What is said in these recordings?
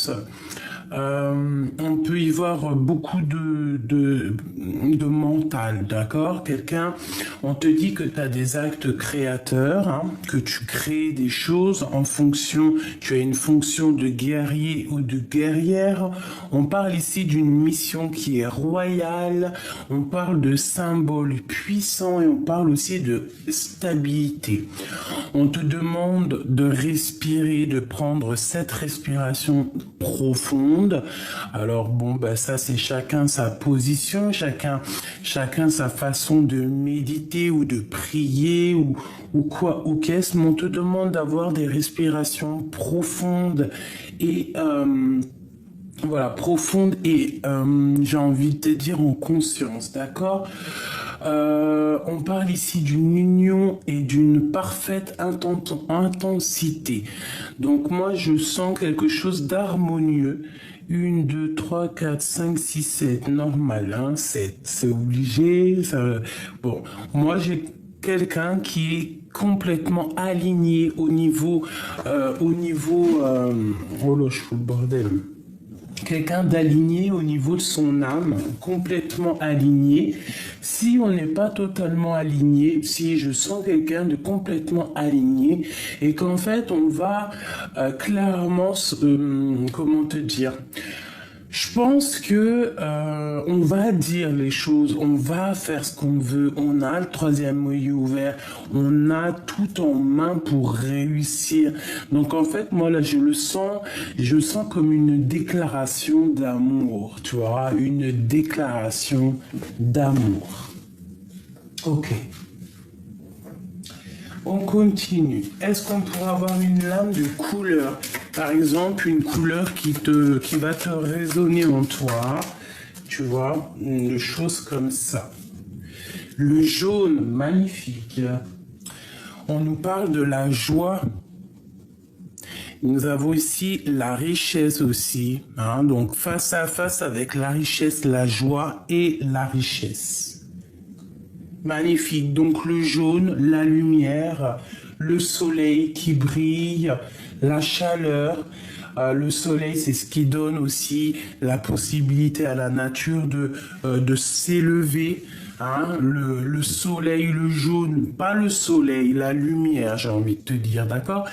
sens. On peut y voir beaucoup de mental, d'accord? Quelqu'un, on te dit que tu as des actes créateurs, hein, que tu crées des choses en fonction, tu as une fonction de guerrier ou de guerrière. On parle ici d'une mission qui est royale, on parle de symboles puissants et on parle aussi de stabilité. On te demande de respirer, de prendre cette respiration profonde. Alors bon, bah ça c'est chacun sa position, chacun sa façon de méditer ou de prier ou quoi ou qu'est-ce, mais on te demande d'avoir des respirations profondes et voilà, profondes et j'ai envie de te dire en conscience, d'accord? On parle ici d'une union et d'une parfaite intensité. Donc moi, je sens quelque chose d'harmonieux. 1, 2, 3, 4, 5, 6, 7, normal, hein, 7, c'est obligé. Ça... Bon, moi, j'ai quelqu'un qui est complètement aligné au niveau... Oh là, je fous le bordel. Quelqu'un d'aligné au niveau de son âme, complètement aligné. Si on n'est pas totalement aligné, si je sens quelqu'un de complètement aligné et qu'en fait on va clairement, comment te dire, je pense que on va dire les choses, on va faire ce qu'on veut, on a le troisième œil ouvert, on a tout en main pour réussir. Donc en fait, moi là, je sens comme une déclaration d'amour, tu vois, une déclaration d'amour. Ok. On continue. Est-ce qu'on pourrait avoir une lame de couleur? Par exemple, une couleur qui va te résonner en toi. Tu vois, une chose comme ça. Le jaune, magnifique. On nous parle de la joie. Nous avons ici la richesse aussi. Hein, donc, face à face avec la richesse, la joie et la richesse. Magnifique. Donc le jaune, la lumière, le soleil qui brille, la chaleur. Le soleil, c'est ce qui donne aussi la possibilité à la nature de s'élever. Hein, le soleil, le jaune, pas le soleil, la lumière, j'ai envie de te dire, d'accord?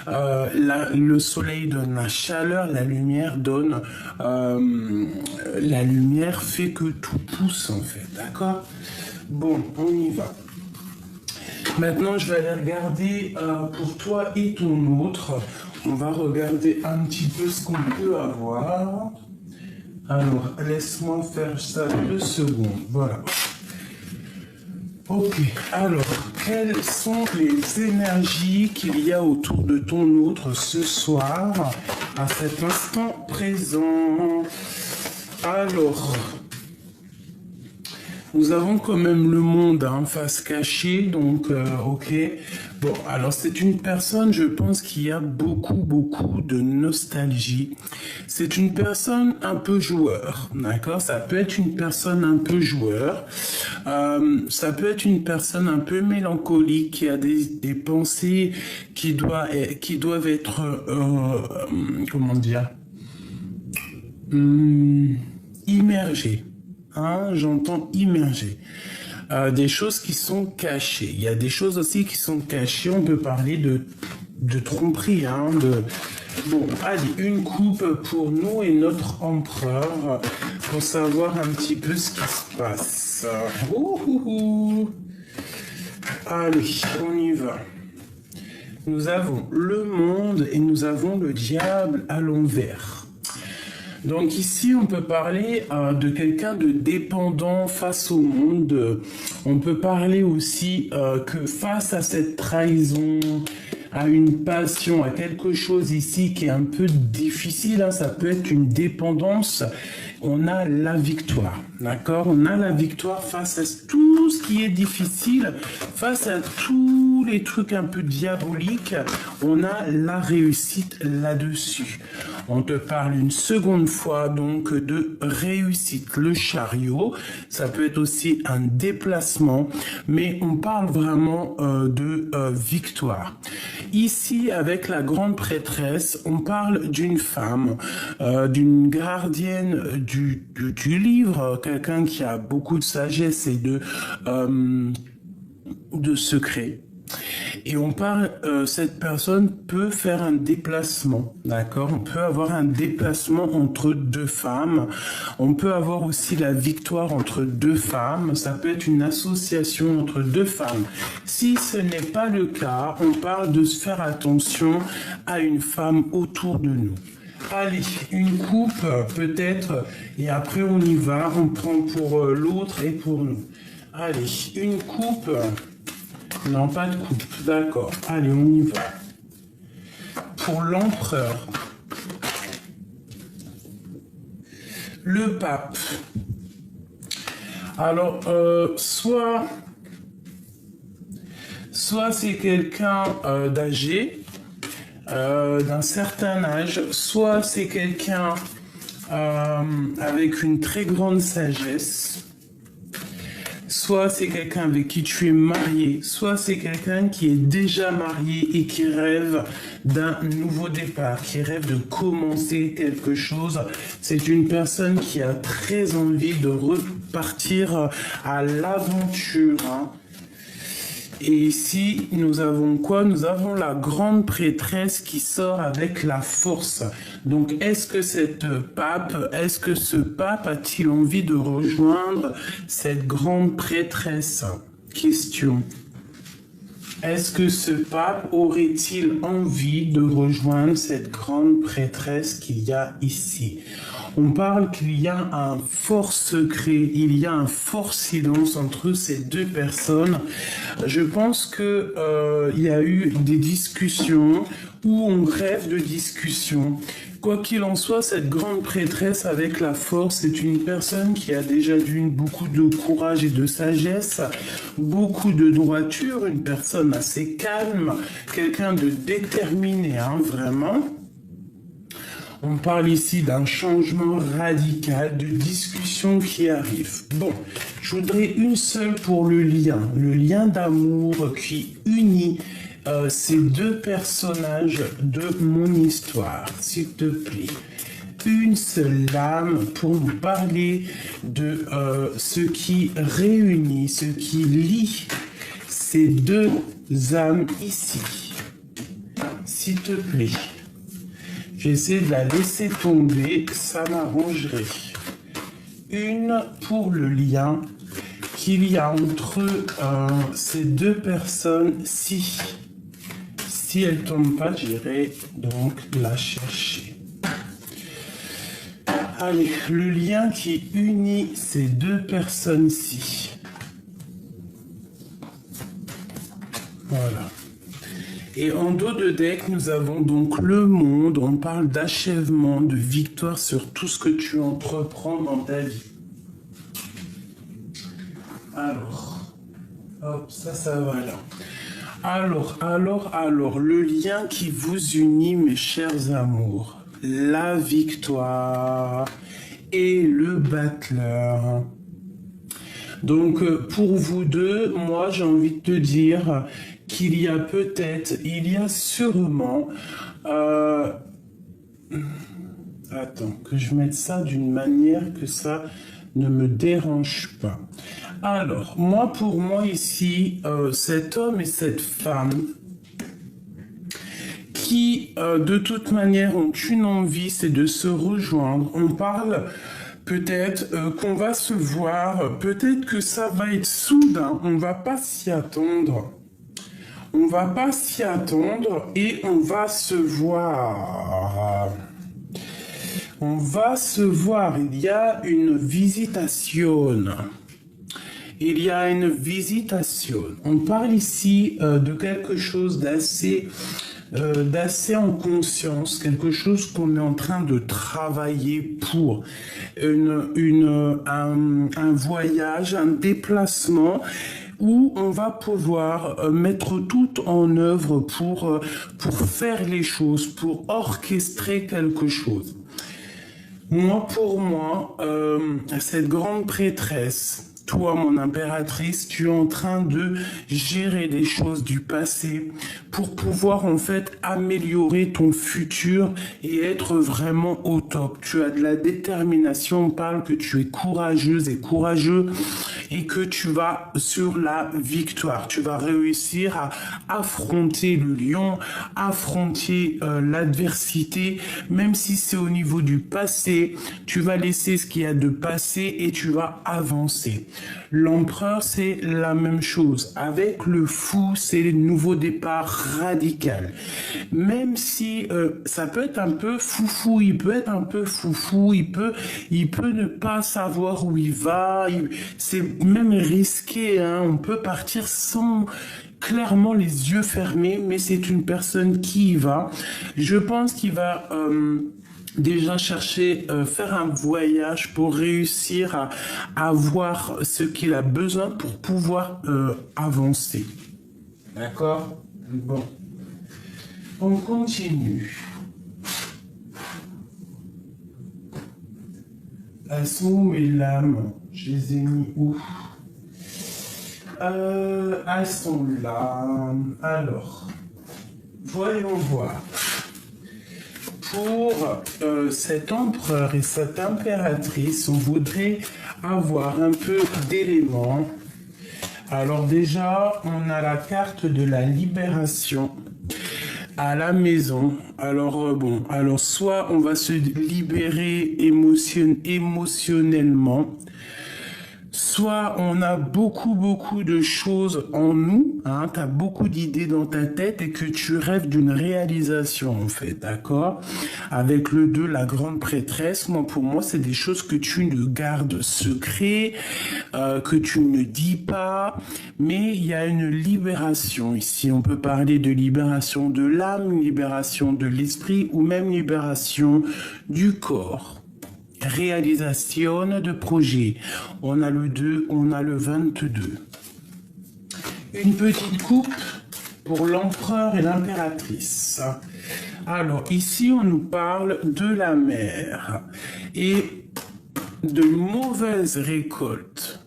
Le soleil donne la chaleur, la lumière donne... la lumière fait que tout pousse, en fait, d'accord? Bon, on y va. Maintenant, je vais aller regarder pour toi et ton autre. On va regarder un petit peu ce qu'on peut avoir. Alors, laisse-moi faire ça 2 secondes. Voilà. Ok, alors, quelles sont les énergies qu'il y a autour de ton autre ce soir, à cet instant présent? Alors... Nous avons quand même le monde en face cachée, donc ok. Bon, alors c'est une personne, je pense, qui a beaucoup de nostalgie. C'est une personne un peu joueur, d'accord? Ça peut être une personne un peu joueur. Ça peut être une personne un peu mélancolique, qui a des pensées qui doivent être, comment dire, immergées. Hein, j'entends immergé. Des choses qui sont cachées. Il y a des choses aussi qui sont cachées. On peut parler de tromperie. Hein, Bon, allez, une coupe pour nous et notre empereur pour savoir un petit peu ce qui se passe. Allez, on y va. Nous avons le monde et nous avons le diable à l'envers. Donc ici, on peut parler de quelqu'un de dépendant face au monde. On peut parler aussi que face à cette trahison, à une passion, à quelque chose ici qui est un peu difficile, hein, ça peut être une dépendance, on a la victoire, d'accord? On a la victoire face à tout ce qui est difficile, face à tous tous les trucs un peu diaboliques, on a la réussite là-dessus. On te parle une seconde fois donc de réussite. Le chariot, ça peut être aussi un déplacement, mais on parle vraiment de victoire. Ici, avec la grande prêtresse, on parle d'une femme, d'une gardienne du livre, quelqu'un qui a beaucoup de sagesse et de secrets. Et on parle, cette personne peut faire un déplacement, d'accord? On peut avoir un déplacement entre deux femmes. On peut avoir aussi la victoire entre deux femmes. Ça peut être une association entre deux femmes. Si ce n'est pas le cas, on parle de se faire attention à une femme autour de nous. Allez, une coupe peut-être, et après on y va, on prend pour l'autre et pour nous. Allez, une coupe... Non, pas de coupe. D'accord. Allez, on y va. Pour l'empereur. Le pape. Alors, soit c'est quelqu'un d'âgé, d'un certain âge, soit c'est quelqu'un avec une très grande sagesse, soit c'est quelqu'un avec qui tu es marié, soit c'est quelqu'un qui est déjà marié et qui rêve d'un nouveau départ, qui rêve de commencer quelque chose. C'est une personne qui a très envie de repartir à l'aventure, hein. Et ici, nous avons quoi? Nous avons la grande prêtresse qui sort avec la force. Donc, est-ce que ce pape a-t-il envie de rejoindre cette grande prêtresse? Question. Est-ce que ce pape aurait-il envie de rejoindre cette grande prêtresse qu'il y a ici? On parle qu'il y a un fort secret, il y a un fort silence entre ces deux personnes. Je pense que il y a eu des discussions où on rêve de discussions. Quoi qu'il en soit, cette grande prêtresse avec la force est une personne qui a déjà beaucoup de courage et de sagesse, beaucoup de droiture, une personne assez calme, quelqu'un de déterminé, hein, vraiment. On parle ici d'un changement radical, de discussion qui arrive. Bon, je voudrais une seule pour le lien d'amour qui unit ces deux personnages de mon histoire, s'il te plaît. Une seule lame pour nous parler de ce qui réunit, ce qui lie ces deux âmes ici. S'il te plaît. J'essaie de la laisser tomber, ça m'arrangerait. Une pour le lien qu'il y a entre ces deux personnes-ci. Si elle ne tombe pas, j'irai donc la chercher. Allez, le lien qui unit ces deux personnes-ci. Voilà. Et en dos de deck, nous avons donc le monde. On parle d'achèvement, de victoire sur tout ce que tu entreprends dans ta vie. Alors, hop, ça va là. Alors, le lien qui vous unit, mes chers amours, la victoire et le battleur. Donc, pour vous deux, moi, j'ai envie de te dire qu'il y a sûrement... Attends, que je mette ça d'une manière que ça ne me dérange pas. Alors, pour moi ici, cet homme et cette femme qui, de toute manière, ont une envie, c'est de se rejoindre. On parle peut-être qu'on va se voir, peut-être que ça va être soudain, on va pas s'y attendre. On va pas s'y attendre et on va se voir. On va se voir. Il y a une visitation. Il y a une visitation. On parle ici de quelque chose d'assez en conscience, quelque chose qu'on est en train de travailler pour un voyage, un déplacement. où on va pouvoir mettre tout en œuvre pour faire les choses, pour orchestrer quelque chose. Moi, pour moi, cette grande prêtresse, toi, mon impératrice, tu es en train de gérer des choses du passé pour pouvoir en fait améliorer ton futur et être vraiment au top. Tu as de la détermination, on parle que tu es courageuse et courageux et que tu vas sur la victoire. Tu vas réussir à affronter le lion, affronter l'adversité, même si c'est au niveau du passé, tu vas laisser ce qu'il y a de passé et tu vas avancer. L'empereur, c'est la même chose. Avec le fou, c'est le nouveau départ radical. Même si ça peut être un peu foufou, il peut être un peu foufou, il peut ne pas savoir où il va. C'est même risqué, hein. On peut partir sans clairement les yeux fermés, mais c'est une personne qui y va. Je pense qu'il va déjà chercher, faire un voyage pour réussir à avoir ce qu'il a besoin pour pouvoir avancer. D'accord? Bon. On continue. Elles sont où mes lames? Je les ai mis où? Elles sont là. Alors, voyons voir. Pour cet empereur et cette impératrice, on voudrait avoir un peu d'éléments. Alors déjà, on a la carte de la libération à la maison. Alors alors soit on va se libérer émotionnellement, soit on a beaucoup de choses en nous, hein, tu as beaucoup d'idées dans ta tête et que tu rêves d'une réalisation en fait, d'accord? Avec le 2, la grande prêtresse, pour moi c'est des choses que tu ne gardes secret, que tu ne dis pas, mais il y a une libération ici. On peut parler de libération de l'âme, libération de l'esprit ou même libération du corps. Réalisation de projet. On a le 2, on a le 22. Une petite coupe pour l'empereur et l'impératrice. Alors, ici, on nous parle de la mer et de mauvaises récoltes.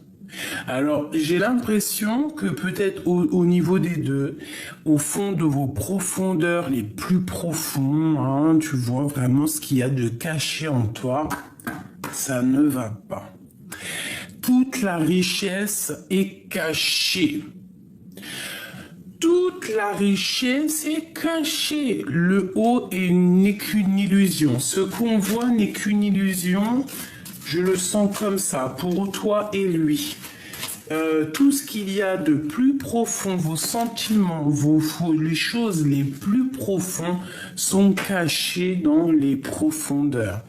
Alors, j'ai l'impression que peut-être au niveau des deux, au fond de vos profondeurs les plus profonds, hein, tu vois vraiment ce qu'il y a de caché en toi. Ça ne va pas. Toute la richesse est cachée. Toute la richesse est cachée. Le haut n'est qu'une illusion. Ce qu'on voit n'est qu'une illusion. Je le sens comme ça, pour toi et lui. Tout ce qu'il y a de plus profond, vos sentiments, les choses les plus profondes sont cachées dans les profondeurs.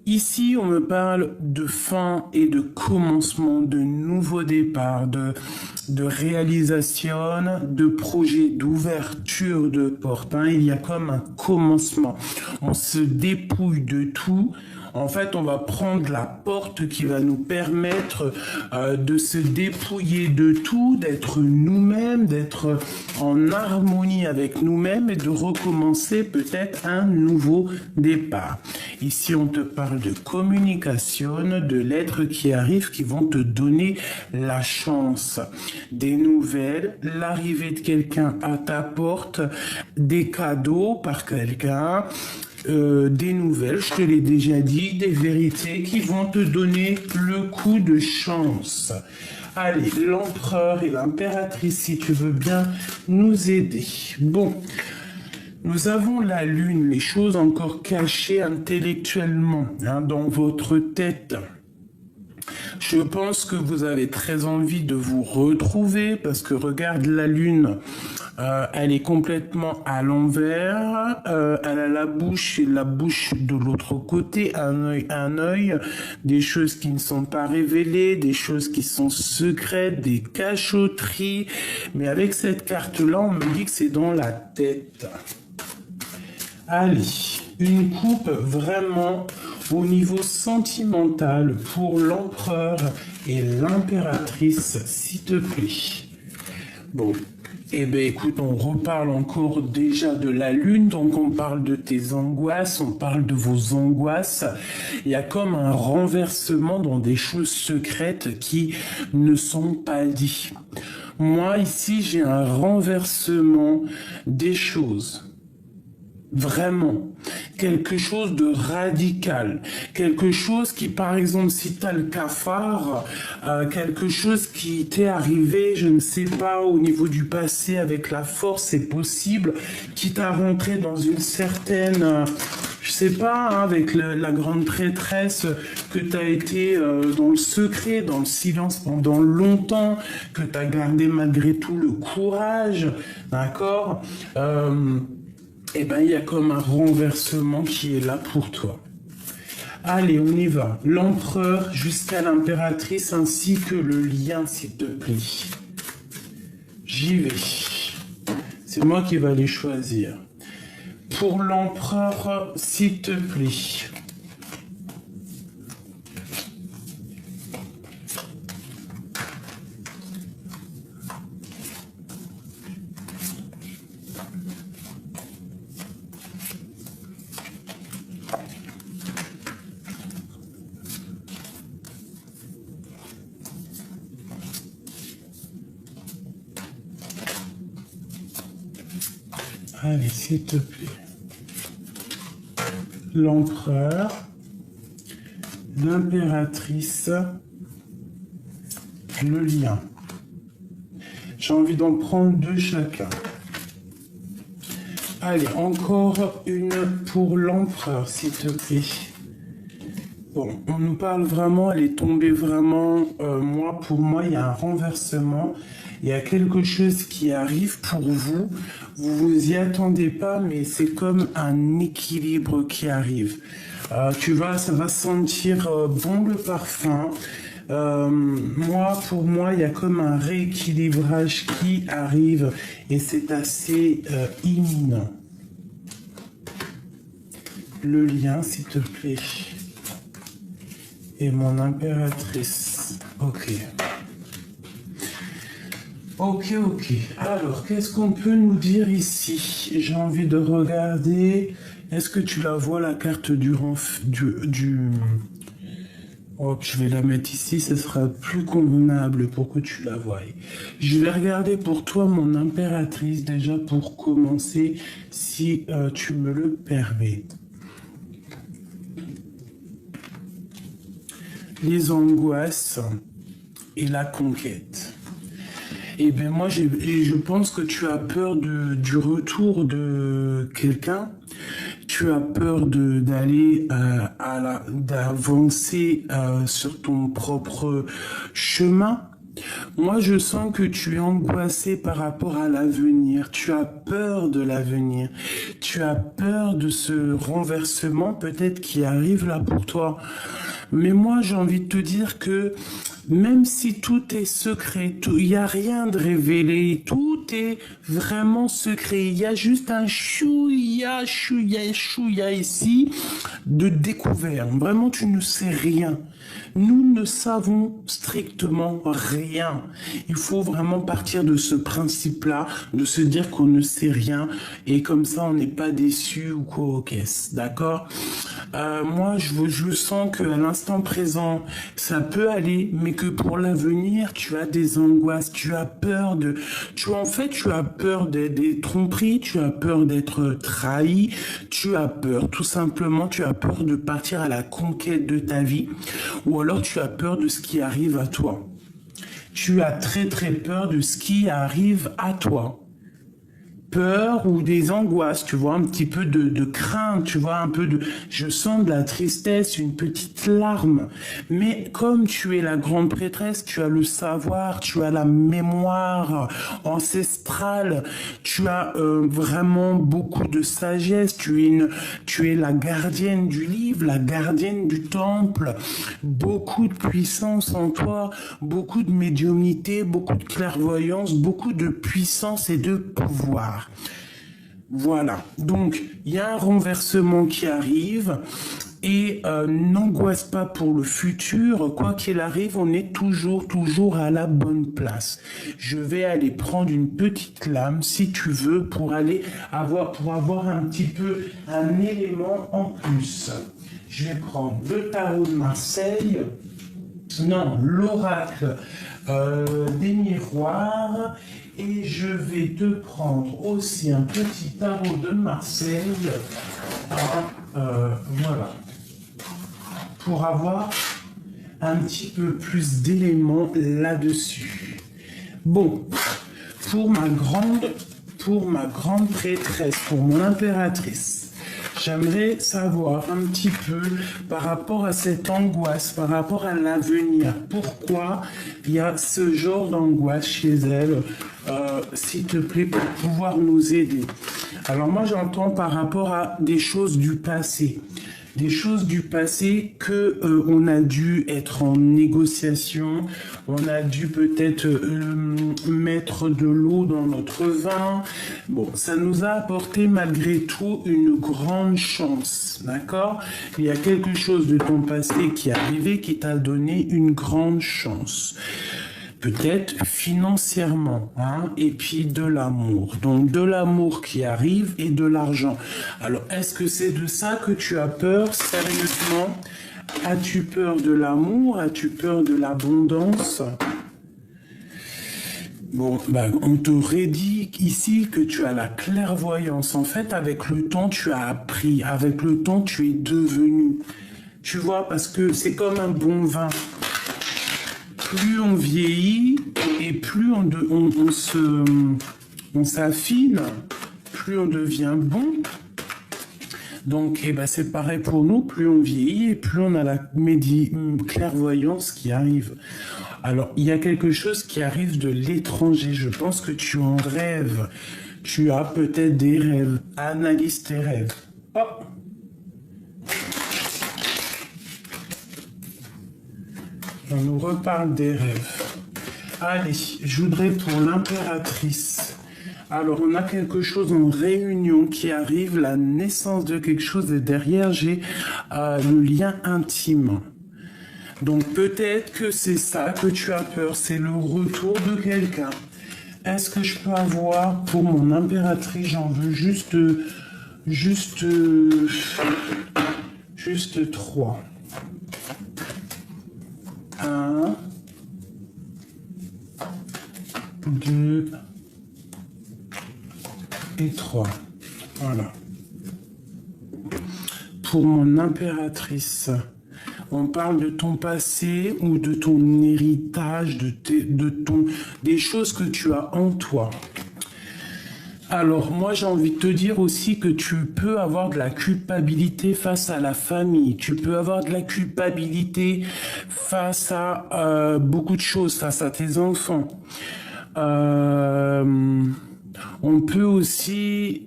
Ici, on me parle de fin et de commencement, de nouveau départ, de réalisation, de projet, d'ouverture de porte. Hein. Il y a comme un commencement. On se dépouille de tout. En fait, on va prendre la porte qui va nous permettre de se dépouiller de tout, d'être nous-mêmes, d'être en harmonie avec nous-mêmes et de recommencer peut-être un nouveau départ. Ici, on te parle de communication, de lettres qui arrivent, qui vont te donner la chance, des nouvelles, l'arrivée de quelqu'un à ta porte, des cadeaux par quelqu'un, des nouvelles, je te l'ai déjà dit, des vérités qui vont te donner le coup de chance. Allez, l'empereur et l'impératrice, si tu veux bien nous aider. Bon, nous avons la lune, les choses encore cachées intellectuellement, hein, dans votre tête. Je pense que vous avez très envie de vous retrouver parce que regarde la lune, elle est complètement à l'envers, elle a la bouche et la bouche de l'autre côté, un œil, des choses qui ne sont pas révélées, des choses qui sont secrètes, des cachotteries, mais avec cette carte-là, on me dit que c'est dans la tête. Allez, une coupe vraiment au niveau sentimental pour l'empereur et l'impératrice, s'il te plaît. Bon, eh bien écoute, on reparle encore déjà de la lune, donc on parle de tes angoisses, on parle de vos angoisses. Il y a comme un renversement dans des choses secrètes qui ne sont pas dites. Moi, ici, j'ai un renversement des choses. Vraiment, quelque chose de radical, quelque chose qui, par exemple, si tu as le cafard, quelque chose qui t'est arrivé, je ne sais pas, au niveau du passé avec la force, c'est possible, qui t'a rentré dans une certaine, je sais pas, hein, avec la grande prêtresse, que tu as été dans le secret, dans le silence pendant longtemps, que tu as gardé malgré tout le courage, d'accord eh ben, il y a comme un renversement qui est là pour toi. Allez, on y va. L'empereur jusqu'à l'impératrice ainsi que le lien, s'il te plaît. J'y vais. C'est moi qui vais les choisir. Pour l'empereur, s'il te plaît. Allez, s'il te plaît. L'empereur, l'impératrice, le lien. J'ai envie d'en prendre 2 chacun. Allez, encore une pour l'empereur, s'il te plaît. Bon, on nous parle vraiment, elle est tombée vraiment, pour moi, il y a un renversement. Il y a quelque chose qui arrive pour vous. Vous vous y attendez pas, mais c'est comme un équilibre qui arrive. Tu vois, ça va sentir bon le parfum. Pour moi, il y a comme un rééquilibrage qui arrive et c'est assez imminent. Le lien, s'il te plaît. Et mon impératrice. Ok. Ok. Alors, qu'est-ce qu'on peut nous dire ici? J'ai envie de regarder. Est-ce que tu la vois, la carte du... Oh, je vais la mettre ici, ce sera plus convenable pour que tu la voies. Je vais regarder pour toi, mon impératrice, déjà pour commencer, si tu me le permets. Les angoisses et la conquête. Eh bien, moi, je pense que tu as peur du retour de quelqu'un. Tu as peur d'aller d'avancer sur ton propre chemin. Moi, je sens que tu es angoissé par rapport à l'avenir. Tu as peur de l'avenir. Tu as peur de ce renversement peut-être qui arrive là pour toi. Mais moi, j'ai envie de te dire que même si tout est secret, il n'y a rien de révélé, tout est vraiment secret. Il y a juste un chouïa ici de découvert. Vraiment, tu ne sais rien. Nous ne savons strictement rien. Il faut vraiment partir de ce principe-là, de se dire qu'on ne sait rien et comme ça on n'est pas déçu ou quoi aux caisses, d'accord? Moi, je sens qu'à l'instant présent, ça peut aller, mais que pour l'avenir, tu as des angoisses, tu as peur tu as peur des tromperies, tu as peur d'être trahi, tu as peur, tout simplement, tu as peur de partir à la conquête de ta vie, ou alors tu as peur de ce qui arrive à toi. Tu as très très peur de ce qui arrive à toi. Peur ou des angoisses, tu vois, un petit peu de crainte, tu vois, je sens de la tristesse, une petite larme. Mais comme tu es la grande prêtresse, tu as le savoir, tu as la mémoire ancestrale, tu as vraiment beaucoup de sagesse, tu es la gardienne du livre, la gardienne du temple, beaucoup de puissance en toi, beaucoup de médiumnité, beaucoup de clairvoyance, beaucoup de puissance et de pouvoir. Voilà, donc il y a un renversement qui arrive. Et n'angoisse pas pour le futur, quoi qu'il arrive, on est toujours à la bonne place. Je vais aller prendre une petite lame, si tu veux, pour avoir un petit peu un élément en plus. Je vais prendre le tarot de Marseille, non, l'oracle des miroirs, et je vais te prendre aussi un petit tarot de Marseille, voilà, pour avoir un petit peu plus d'éléments là-dessus. Bon, pour ma grande prêtresse, pour mon impératrice, j'aimerais savoir un petit peu par rapport à cette angoisse, par rapport à l'avenir. Pourquoi il y a ce genre d'angoisse chez elle, s'il te plaît, pour pouvoir nous aider. Alors moi, j'entends par rapport à des choses du passé. Des choses du passé que on a dû être en négociation, on a dû peut-être mettre de l'eau dans notre vin. Bon, ça nous a apporté malgré tout une grande chance, d'accord? Il y a quelque chose de ton passé qui est arrivé qui t'a donné une grande chance. Peut-être financièrement, hein, et puis de l'amour. Donc de l'amour qui arrive et de l'argent. Alors, est-ce que c'est de ça que tu as peur, sérieusement? As-tu peur de l'amour? As-tu peur de l'abondance? Bon, on t'aurait dit ici que tu as la clairvoyance. En fait, avec le temps, tu as appris. Avec le temps, tu es devenu. Tu vois, parce que c'est comme un bon vin. Plus on vieillit et plus on s'affine, plus on devient bon. Donc, c'est pareil pour nous, plus on vieillit et plus on a la clairvoyance qui arrive. Alors, il y a quelque chose qui arrive de l'étranger. Je pense que tu en rêves. Tu as peut-être des rêves. Analyse tes rêves. Oh! On nous reparle des rêves. Allez, je voudrais pour l'impératrice. Alors, on a quelque chose en réunion qui arrive, la naissance de quelque chose, et derrière, j'ai le lien intime. Donc, peut-être que c'est ça que tu as peur, c'est le retour de quelqu'un. Est-ce que je peux avoir, pour mon impératrice, j'en veux juste 3. 1, 2 et 3. Voilà. Pour mon impératrice, on parle de ton passé ou de ton héritage, des choses que tu as en toi. Alors, moi, j'ai envie de te dire aussi que tu peux avoir de la culpabilité face à la famille. Tu peux avoir de la culpabilité face à beaucoup de choses, face à tes enfants. On peut aussi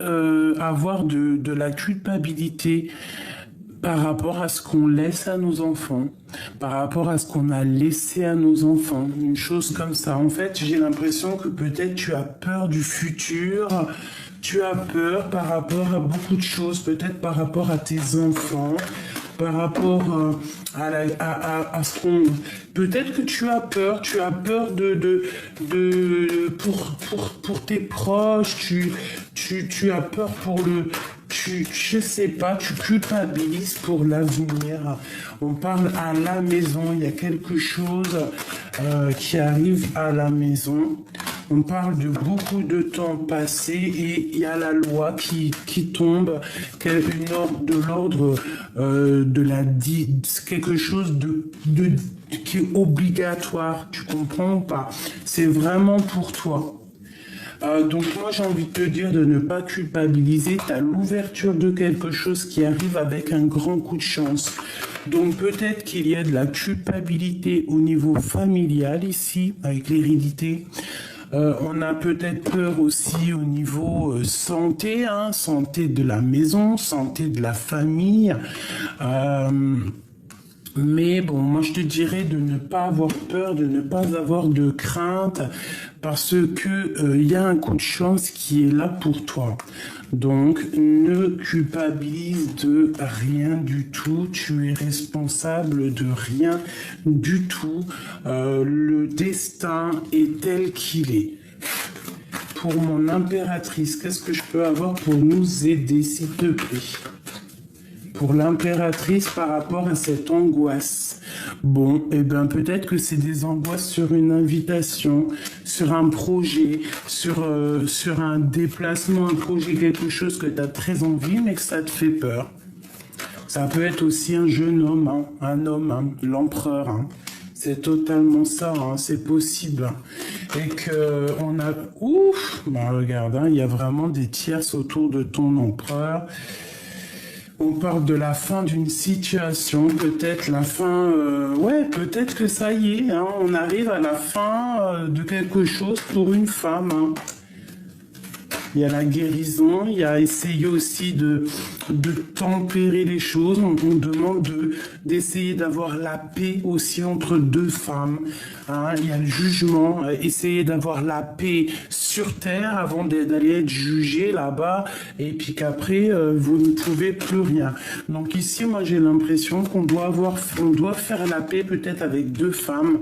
avoir de la culpabilité par rapport à ce qu'on laisse à nos enfants, par rapport à ce qu'on a laissé à nos enfants, une chose comme ça. En fait, j'ai l'impression que peut-être tu as peur du futur, tu as peur par rapport à beaucoup de choses, peut-être par rapport à tes enfants, par rapport à ce qu'on... Peut-être que tu as peur pour tes proches, tu as peur pour je sais pas, tu culpabilises pour l'avenir. On parle à la maison, il y a quelque chose qui arrive à la maison. On parle de beaucoup de temps passé et il y a la loi qui tombe, de l'ordre quelque chose qui est obligatoire. Tu comprends ou pas? C'est vraiment pour toi. Donc moi j'ai envie de te dire de ne pas culpabiliser, tu as l'ouverture de quelque chose qui arrive avec un grand coup de chance. Donc peut-être qu'il y a de la culpabilité au niveau familial ici, avec l'hérédité. On a peut-être peur aussi au niveau santé, santé de la maison, santé de la famille. Mais bon, moi je te dirais de ne pas avoir peur, de ne pas avoir de crainte, parce que il y a un coup de chance qui est là pour toi. Donc ne culpabilise de rien du tout, tu es responsable de rien du tout. Le destin est tel qu'il est. Pour mon impératrice, qu'est-ce que je peux avoir pour nous aider, s'il te plaît? Pour l'impératrice par rapport à cette angoisse. Bon, eh bien peut-être que c'est des angoisses sur une invitation, sur un projet, sur un déplacement, un projet, quelque chose que tu as très envie mais que ça te fait peur. Ça peut être aussi un jeune homme, hein, un homme, hein, l'empereur. Hein. C'est totalement ça, hein, c'est possible. Et que on a... Ouf, bah regarde, hein, il y a vraiment des tierces autour de ton empereur. On parle de la fin d'une situation, peut-être la fin... ouais, peut-être que ça y est, hein, on arrive à la fin de quelque chose pour une femme. Hein. Il y a la guérison, il y a essayer aussi de tempérer les choses. On demande d'essayer d'avoir la paix aussi entre deux femmes. Hein. Il y a le jugement, essayer d'avoir la paix sur terre avant d'aller être jugé là-bas. Et puis qu'après, vous ne pouvez plus rien. Donc ici, moi j'ai l'impression qu'on doit faire la paix peut-être avec deux femmes,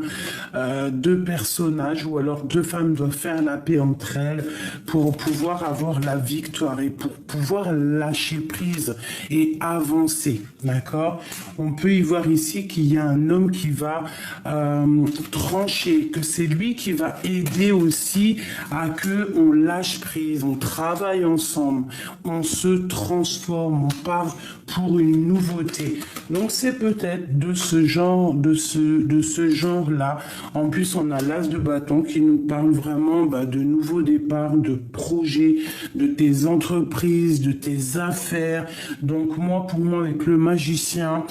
deux personnages, ou alors deux femmes doivent faire la paix entre elles pour pouvoir avoir la victoire et pour pouvoir lâcher prise et avancer, d'accord? On peut y voir ici qu'il y a un homme qui va trancher, que c'est lui qui va aider aussi à que on lâche prise, on travaille ensemble, on se transforme, on part pour une nouveauté. Donc c'est peut-être de ce genre, de ce genre-là. En plus, on a l'as de bâton qui nous parle vraiment de nouveaux départs, de projets, de tes entreprises, de tes affaires. Donc moi, pour moi, avec le magicien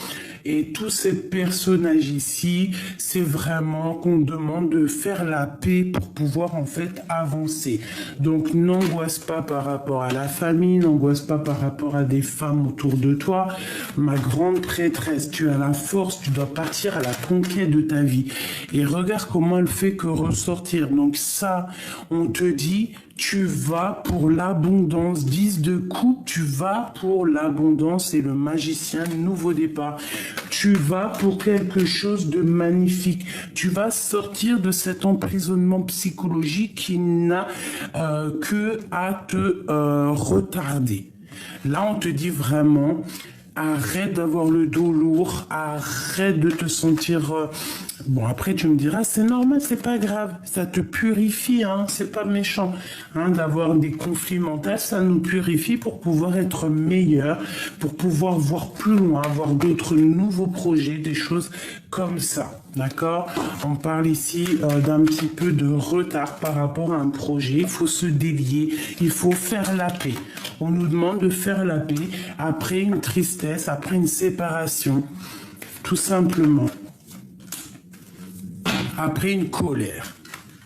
et tous ces personnages ici, c'est vraiment qu'on demande de faire la paix pour pouvoir en fait avancer. Donc n'angoisse pas par rapport à la famille, n'angoisse pas par rapport à des femmes autour de toi. Ma grande prêtresse, tu as la force, tu dois partir à la conquête de ta vie. Et regarde comment elle fait que ressortir. Donc ça, on te dit... Tu vas pour l'abondance, 10 de coupe, tu vas pour l'abondance et le magicien, nouveau départ. Tu vas pour quelque chose de magnifique. Tu vas sortir de cet emprisonnement psychologique qui n'a que à te retarder. Là, on te dit vraiment... Arrête d'avoir le dos lourd, arrête de te sentir... Bon, après, tu me diras, c'est normal, c'est pas grave, ça te purifie, hein, c'est pas méchant. Hein, d'avoir des conflits mentaux, ça nous purifie pour pouvoir être meilleur, pour pouvoir voir plus loin, avoir d'autres nouveaux projets, des choses comme ça. D'accord? On parle ici d'un petit peu de retard par rapport à un projet. Il faut se délier, il faut faire la paix. On nous demande de faire la paix après une tristesse, après une séparation, tout simplement. Après une colère.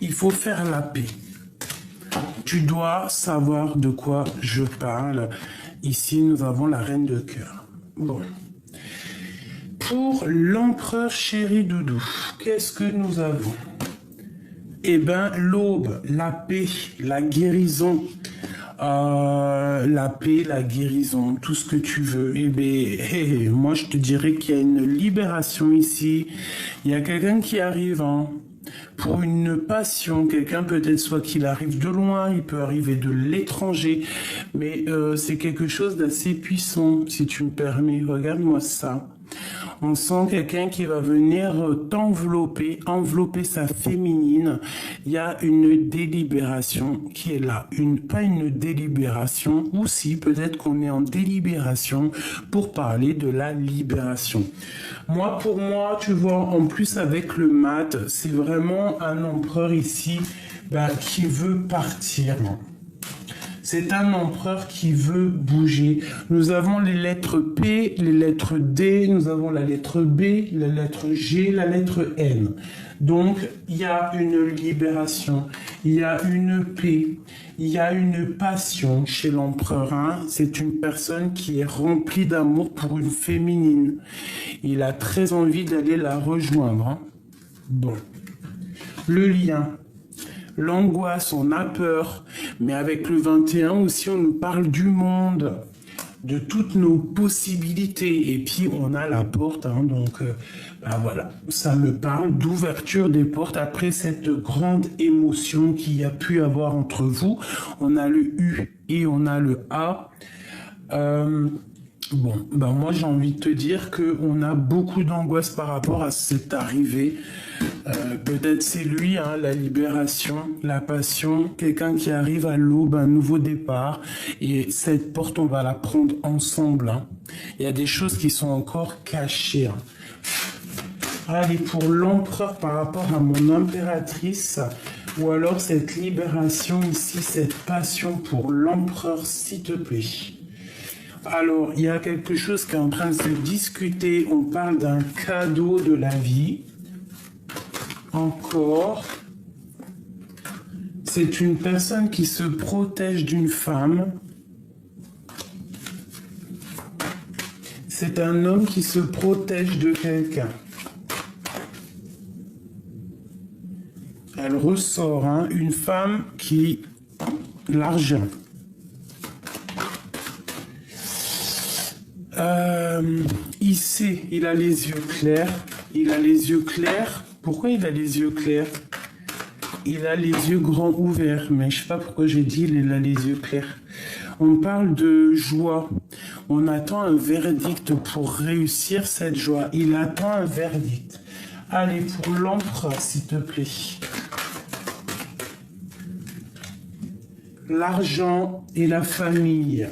Il faut faire la paix. Tu dois savoir de quoi je parle. Ici, nous avons la reine de cœur. Bon. Pour l'empereur chéri doudou, qu'est-ce que nous avons? Eh bien, l'aube, la paix, la guérison, la paix, la guérison, tout ce que tu veux. Eh bien, moi, je te dirais qu'il y a une libération ici. Il y a quelqu'un qui arrive, hein, pour une passion. Quelqu'un peut-être soit qu'il arrive de loin, il peut arriver de l'étranger, mais c'est quelque chose d'assez puissant, si tu me permets. Regarde-moi ça. On sent quelqu'un qui va venir t'envelopper, envelopper sa féminine. Il y a une délibération qui est là. Pas une délibération, ou si peut-être qu'on est en délibération pour parler de la libération. Moi, pour moi, tu vois, en plus avec le mat, c'est vraiment un empereur ici qui veut partir. C'est un empereur qui veut bouger. Nous avons les lettres P, les lettres D, nous avons la lettre B, la lettre G, la lettre N. Donc, il y a une libération, il y a une paix, il y a une passion chez l'empereur. Hein. C'est une personne qui est remplie d'amour pour une féminine. Il a très envie d'aller la rejoindre. Hein. Bon. Le lien. L'angoisse, on a peur. Mais avec le 21 aussi, on nous parle du monde, de toutes nos possibilités. Et puis, on a la porte. Hein, donc, ben voilà, ça me parle d'ouverture des portes après cette grande émotion qu'il y a pu avoir entre vous. On a le U et on a le A. Bon, ben moi j'ai envie de te dire qu'on a beaucoup d'angoisse par rapport à cette arrivée. Peut-être c'est lui, hein, la libération, la passion, quelqu'un qui arrive à l'aube, un nouveau départ. Et cette porte, on va la prendre ensemble. Hein. Il y a des choses qui sont encore cachées. Hein. Allez, pour l'empereur par rapport à mon impératrice, ou alors cette libération ici, cette passion pour l'empereur, s'il te plaît. Alors, il y a quelque chose qui est en train de se discuter. On parle d'un cadeau de la vie. Encore. C'est une personne qui se protège d'une femme. C'est un homme qui se protège de quelqu'un. Elle ressort, hein, une femme qui... L'argent. Il sait, il a les yeux clairs. Il a les yeux clairs. Pourquoi il a les yeux clairs? Il a les yeux grands ouverts. Mais je sais pas pourquoi j'ai dit il a les yeux clairs. On parle de joie. On attend un verdict pour réussir cette joie. Il attend un verdict. Allez, pour l'empereur, s'il te plaît. L'argent et la famille.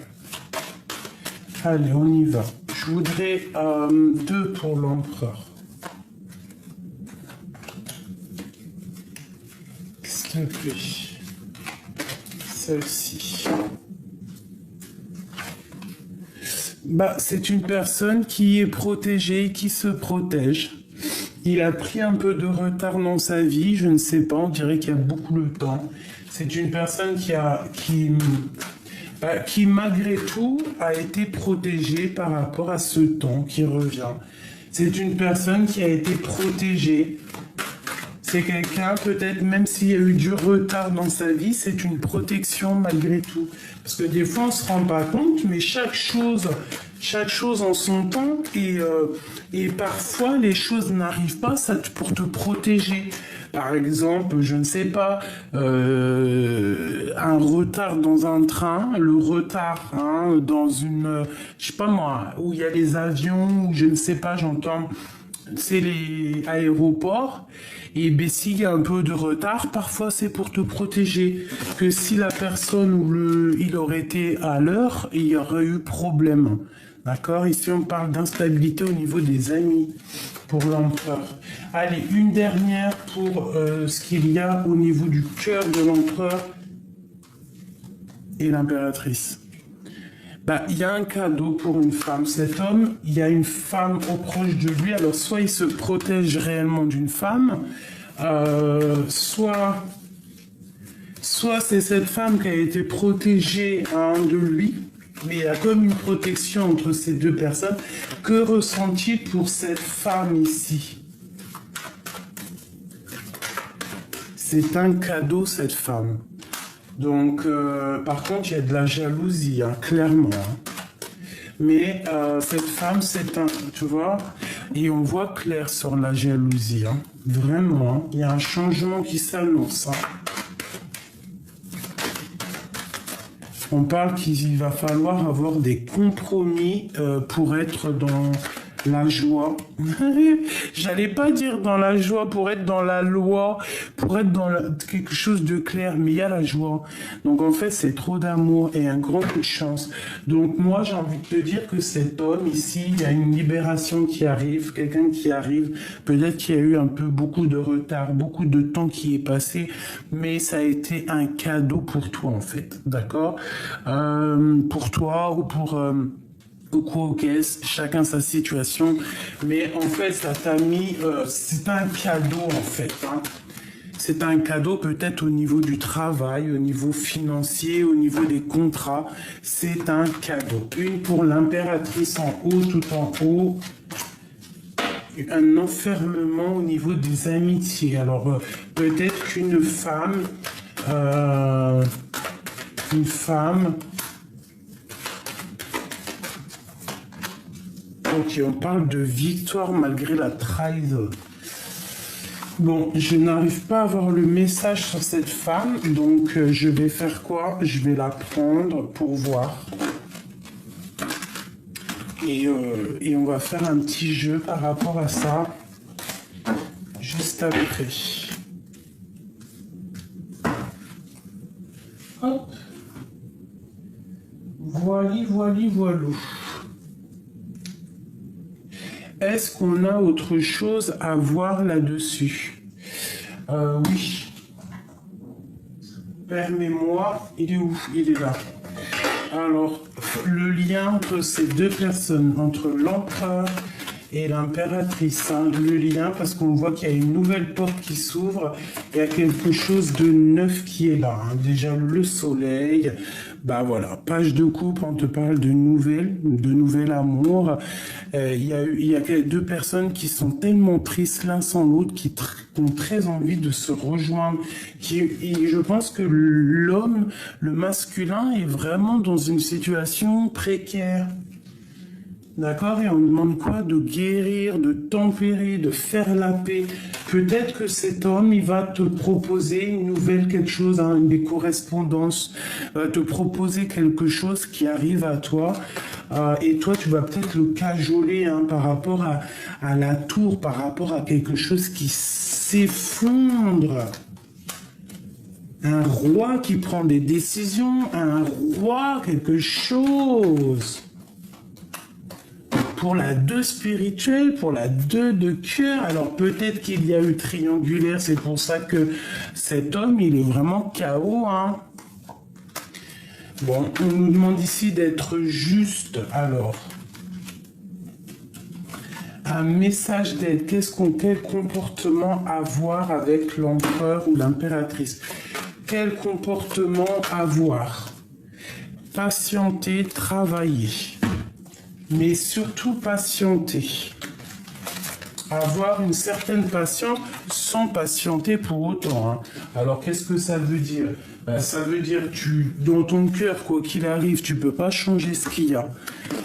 Allez, on y va. Je voudrais 2 pour l'empereur. S'il te plaît. Celle-ci. Bah, c'est une personne qui est protégée, qui se protège. Il a pris un peu de retard dans sa vie, je ne sais pas, on dirait qu'il y a beaucoup de temps. C'est une personne qui malgré tout a été protégée par rapport à ce temps qui revient. C'est une personne qui a été protégée. C'est quelqu'un, peut-être, même s'il y a eu du retard dans sa vie, c'est une protection malgré tout. Parce que des fois, on ne se rend pas compte, mais chaque chose en son temps, et parfois, les choses n'arrivent pas pour te protéger. Par exemple, je ne sais pas, un retard dans un train, le retard dans une, je sais pas moi, où il y a les avions, ou je ne sais pas, j'entends, c'est les aéroports. Et ben, s'il y a un peu de retard, parfois c'est pour te protéger. Que si la personne ou il aurait été à l'heure, il y aurait eu problème. D'accord? Ici, on parle d'instabilité au niveau des amis pour l'empereur. Allez, une dernière pour ce qu'il y a au niveau du cœur de l'empereur et l'impératrice. Bah, il y a un cadeau pour une femme. Cet homme, il y a une femme au proche de lui. Alors, soit il se protège réellement d'une femme, soit c'est cette femme qui a été protégée de lui. Mais il y a comme une protection entre ces deux personnes. Que ressent-il pour cette femme ici? C'est un cadeau, cette femme. Donc, par contre, il y a de la jalousie, clairement. Mais cette femme, c'est un... Tu vois? Et on voit clair sur la jalousie. Vraiment, il y a un changement qui s'annonce. On parle qu'il va falloir avoir des compromis pour être la joie. J'allais pas dire dans la joie pour être dans la loi, pour être dans quelque chose de clair, mais il y a la joie. Donc en fait, c'est trop d'amour et un grand coup de chance. Donc moi, j'ai envie de te dire que cet homme ici, il y a une libération qui arrive, quelqu'un qui arrive, peut-être qu'il y a eu un peu beaucoup de retard, beaucoup de temps qui est passé, mais ça a été un cadeau pour toi en fait, d'accord, pour toi ou pour ou quoi aux caisses, chacun sa situation, mais en fait ça t'a mis, c'est un cadeau en fait, hein. C'est un cadeau peut-être au niveau du travail, au niveau financier, au niveau des contrats, c'est un cadeau. Une pour l'impératrice en haut, tout en haut, un enfermement au niveau des amitiés. Alors peut-être qu'une femme, une femme. Ok, on parle de victoire malgré la trahison. Bon, je n'arrive pas à avoir le message sur cette femme, donc je vais faire quoi? Je vais la prendre pour voir. Et on va faire un petit jeu par rapport à ça, juste après. Hop. Voili, voili, voilou. Est-ce qu'on a autre chose à voir là-dessus? Oui. Permets-moi, il est où? Il est là. Alors, le lien entre ces deux personnes, entre l'empereur et l'impératrice, hein, le lien, parce qu'on voit qu'il y a une nouvelle porte qui s'ouvre, il y a quelque chose de neuf qui est là, hein. Déjà le soleil, bah voilà, page de coupe, on te parle de nouvel amour. Il y a deux personnes qui sont tellement tristes l'un sans l'autre, qui ont très envie de se rejoindre. Et je pense que l'homme, le masculin, est vraiment dans une situation précaire. D'accord? Et on demande quoi? De guérir, de tempérer, de faire la paix. Peut-être que cet homme, il va te proposer une nouvelle quelque chose, hein, des correspondances, va te proposer quelque chose qui arrive à toi. Et toi, tu vas peut-être le cajoler, hein, par rapport à la tour, par rapport à quelque chose qui s'effondre. Un roi qui prend des décisions, un roi, quelque chose. Pour la 2 spirituelle, pour la 2 de cœur, alors peut-être qu'il y a eu triangulaire, c'est pour ça que cet homme, il est vraiment KO, hein. Bon, on nous demande ici d'être juste, alors. Un message d'aide, quel comportement avoir avec l'empereur ou l'impératrice? Quel comportement avoir? Patienter, travailler. Mais surtout patienter. Avoir une certaine patience sans patienter pour autant, hein. Alors qu'est-ce que ça veut dire? Ça veut dire dans ton cœur, quoi qu'il arrive, tu peux pas changer ce qu'il y a.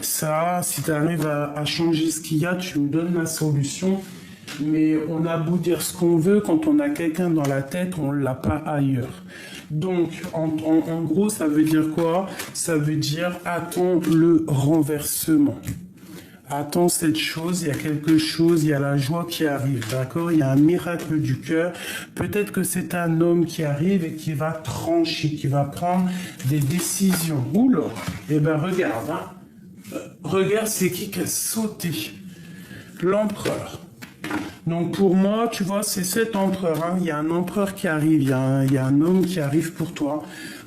Ça, si tu arrives à changer ce qu'il y a, tu me donnes la solution. Mais on a beau dire ce qu'on veut, quand on a quelqu'un dans la tête, on l'a pas ailleurs. Donc, en gros, ça veut dire quoi? Ça veut dire attends le renversement. Attends cette chose, il y a quelque chose, il y a la joie qui arrive, d'accord? Il y a un miracle du cœur. Peut-être que c'est un homme qui arrive et qui va trancher, qui va prendre des décisions. Oula! Eh ben regarde, hein. Regarde, c'est qui a sauté? L'empereur. Donc pour moi, tu vois, c'est cet empereur, hein. Il y a un empereur qui arrive, il y a un homme qui arrive pour toi.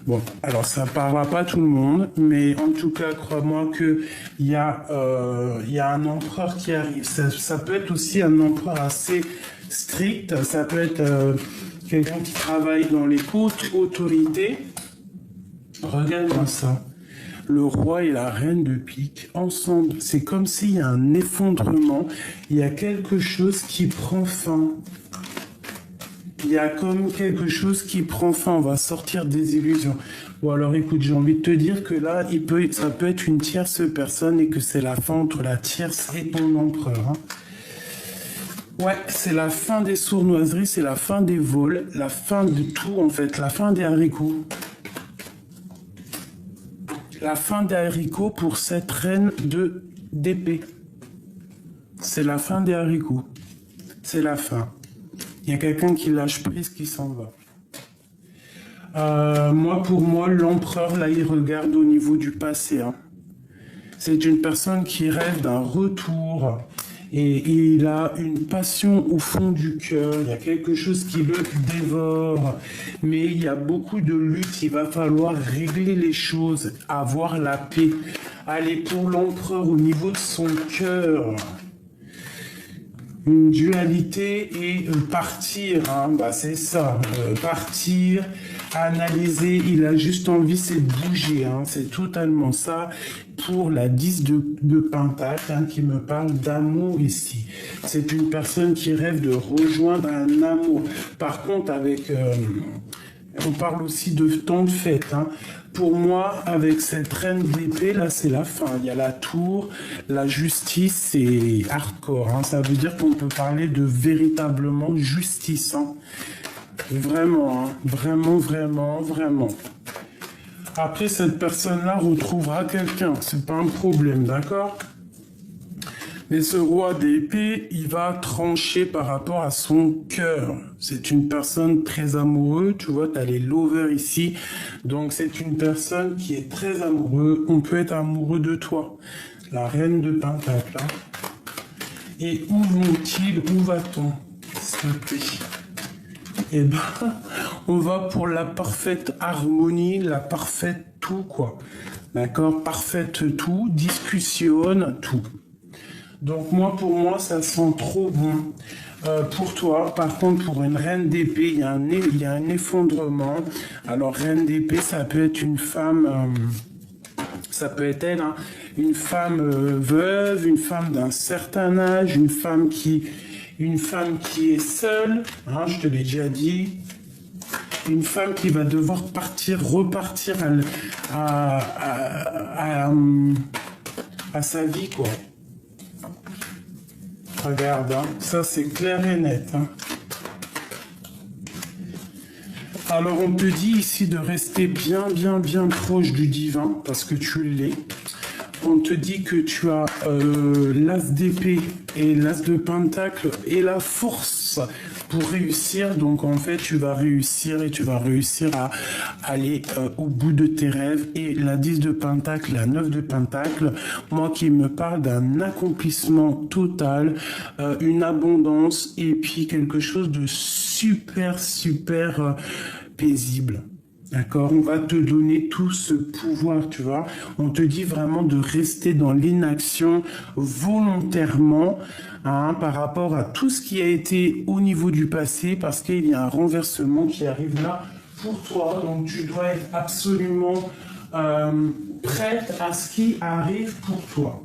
Bon, alors ça ne parlera pas tout le monde, mais en tout cas, crois-moi qu'il y a un empereur qui arrive. Ça peut être aussi un empereur assez strict, ça peut être quelqu'un qui travaille dans les hautes autorités. Regarde-moi ça. Le roi et la reine de pique ensemble, c'est comme s'il y a un effondrement, il y a quelque chose qui prend fin. Il y a comme quelque chose qui prend fin, on va sortir des illusions. Bon alors écoute, j'ai envie de te dire que là, ça peut être une tierce personne et que c'est la fin entre la tierce et ton empereur, hein. Ouais, c'est la fin des sournoiseries, c'est la fin des vols, la fin de tout en fait, la fin des haricots. La fin des haricots pour cette reine d'épée. c'est la fin des haricots. C'est la fin. Il y a quelqu'un qui lâche prise, qui s'en va. Pour moi, l'empereur, là, il regarde au niveau du passé. Hein. C'est une personne qui rêve d'un retour et il a une passion au fond du cœur. Il y a quelque chose qui le dévore, mais il y a beaucoup de luttes. Il va falloir régler les choses, avoir la paix. Aller pour l'empereur au niveau de son cœur. Une dualité et partir, hein, c'est ça, partir, analyser, il a juste envie, c'est de bouger, hein, c'est totalement ça pour la 10 de Pentacle, hein, qui me parle d'amour ici. C'est une personne qui rêve de rejoindre un amour. Par contre, on parle aussi de temps de fête, hein. Pour moi, avec cette reine d'épée, là, c'est la fin. Il y a la tour, la justice, c'est hardcore. Hein. Ça veut dire qu'on peut parler de véritablement justice. Hein. Vraiment, hein. Vraiment, vraiment, vraiment. Après, cette personne-là retrouvera quelqu'un. C'est pas un problème, d'accord? Mais ce roi d'épée, il va trancher par rapport à son cœur. C'est une personne très amoureuse, tu vois, tu as les lovers ici. Donc c'est une personne qui est très amoureuse. On peut être amoureux de toi. La reine de Pentacle. Hein. Et où vont-ils? Où va-t-on? S'il te plaît. Eh ben, on va pour la parfaite harmonie, la parfaite tout, quoi. D'accord? Parfaite tout, discussionne tout. Donc pour moi, ça sent trop bon. Pour toi, par contre, pour une reine d'épée, il y a un effondrement. Alors, reine d'épée, ça peut être une femme, ça peut être elle, hein, une femme veuve, une femme d'un certain âge, une femme qui est seule, hein, je te l'ai déjà dit. Une femme qui va devoir repartir à sa vie, quoi. Regarde, hein, ça c'est clair et net. Hein. Alors on te dit ici de rester bien proche du divin, parce que tu l'es. On te dit que tu as l'as d'épée et l'as de pentacle et la force pour réussir. Donc en fait, tu vas réussir à aller au bout de tes rêves. Et la 10 de pentacle, la 9 de pentacle, moi qui me parle d'un accomplissement total, une abondance et puis quelque chose de super paisible. D'accord, on va te donner tout ce pouvoir, tu vois. On te dit vraiment de rester dans l'inaction volontairement, hein, par rapport à tout ce qui a été au niveau du passé, parce qu'il y a un renversement qui arrive là pour toi. Donc tu dois être absolument prête à ce qui arrive pour toi.